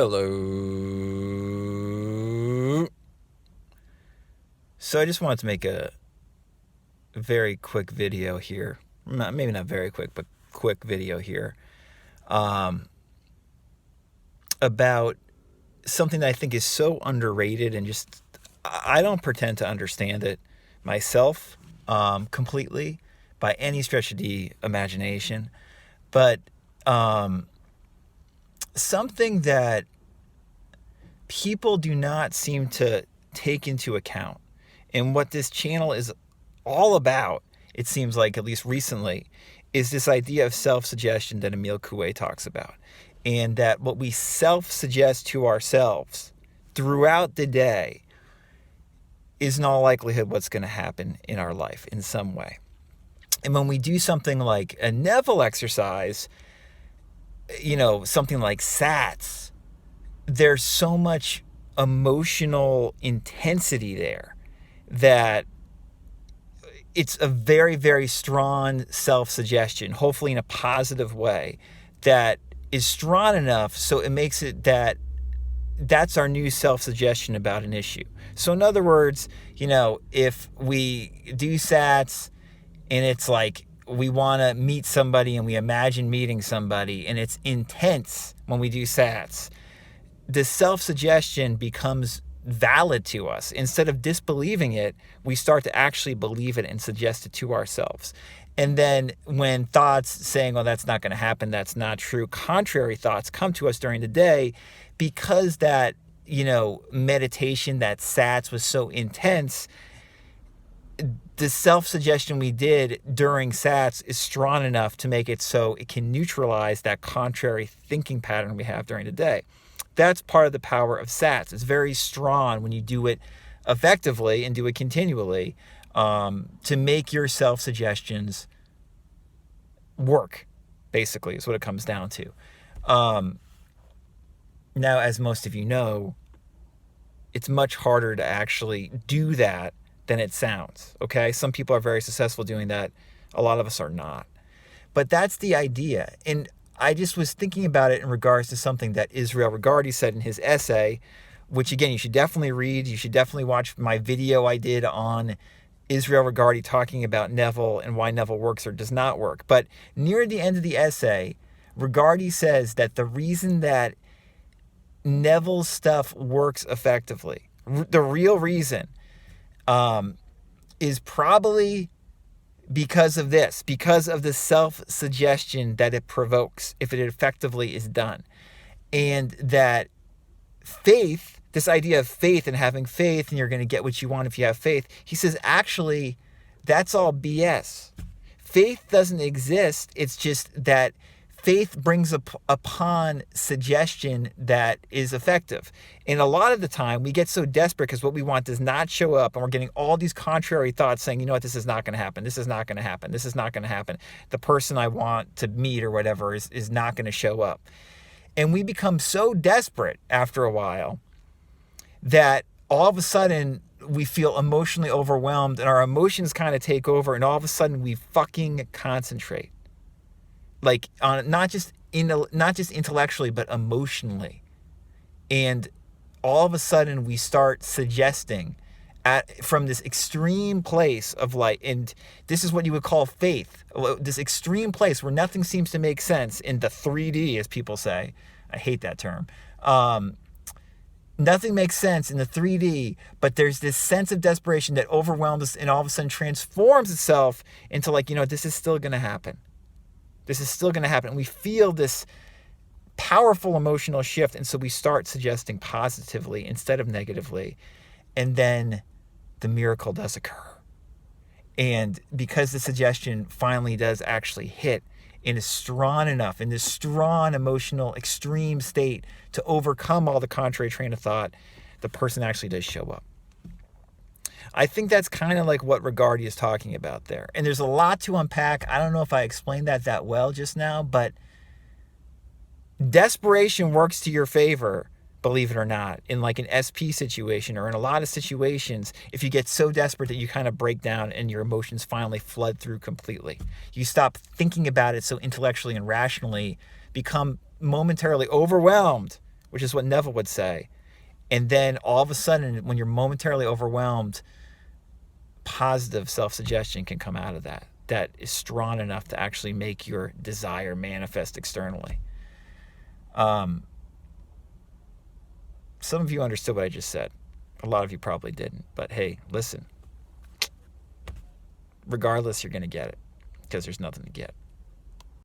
Hello. So I just wanted to make a very quick video here. Maybe not very quick, but quick video here. About something that I think is so underrated, and just I don't pretend to understand it myself completely by any stretch of the imagination. But something that people do not seem to take into account, and what this channel is all about, it seems like, at least recently, is this idea of self-suggestion that Emile Coué talks about. And that what we self-suggest to ourselves throughout the day is in all likelihood what's going to happen in our life in some way. And when we do something like a Neville exercise, something like SATs, there's so much emotional intensity there that it's a very, very strong self-suggestion, hopefully in a positive way, that is strong enough so it makes it that's our new self-suggestion about an issue. So in other words, if we do SATs and it's like we want to meet somebody and we imagine meeting somebody and it's intense when we do SATs, the self-suggestion becomes valid to us. Instead of disbelieving it, we start to actually believe it and suggest it to ourselves. And then when thoughts saying, oh, that's not going to happen, that's not true, contrary thoughts come to us during the day, because that, meditation, that SATs was so intense, the self-suggestion we did during SATs is strong enough to make it so it can neutralize that contrary thinking pattern we have during the day. That's part of the power of SATs. It's very strong when you do it effectively and do it continually, to make your self-suggestions work, basically, is what it comes down to. Now, as most of you know, it's much harder to actually do that than it sounds, okay? Some people are very successful doing that. A lot of us are not. But that's the idea. And I just was thinking about it in regards to something that Israel Regardie said in his essay, which, again, you should definitely read. You should definitely watch my video I did on Israel Regardie talking about Neville and why Neville works or does not work. But near the end of the essay, Regardie says that the reason that Neville's stuff works effectively, the real reason, is probably because of this, because of the self-suggestion that it provokes if it effectively is done. And that faith, this idea of faith and having faith and you're going to get what you want if you have faith, he says, actually, that's all BS. Faith doesn't exist. It's just that faith brings upon suggestion that is effective. And a lot of the time, we get so desperate because what we want does not show up, and we're getting all these contrary thoughts saying, this is not going to happen. This is not going to happen. This is not going to happen. The person I want to meet or whatever is not going to show up. And we become so desperate after a while that all of a sudden we feel emotionally overwhelmed and our emotions kind of take over, and all of a sudden we fucking concentrate. Like on not just intellectually, but emotionally. And all of a sudden we start suggesting from this extreme place of like, and this is what you would call faith, this extreme place where nothing seems to make sense in the 3D, as people say. I hate that term. Nothing makes sense in the 3D, but there's this sense of desperation that overwhelms us and all of a sudden transforms itself into like, this is still going to happen. This is still going to happen. And we feel this powerful emotional shift. And so we start suggesting positively instead of negatively. And then the miracle does occur. And because the suggestion finally does actually hit and is strong enough in this strong emotional extreme state to overcome all the contrary train of thought, the person actually does show up. I think that's kind of like what Regardie is talking about there. And there's a lot to unpack. I don't know if I explained that well just now, but desperation works to your favor, believe it or not, in like an SP situation or in a lot of situations. If you get so desperate that you kind of break down and your emotions finally flood through completely, you stop thinking about it so intellectually and rationally, become momentarily overwhelmed which is what Neville would say. And then all of a sudden, when you're momentarily overwhelmed, positive self-suggestion can come out of that is strong enough to actually make your desire manifest externally. Some of you understood what I just said. A lot of you probably didn't. But hey, listen. Regardless, you're going to get it because there's nothing to get.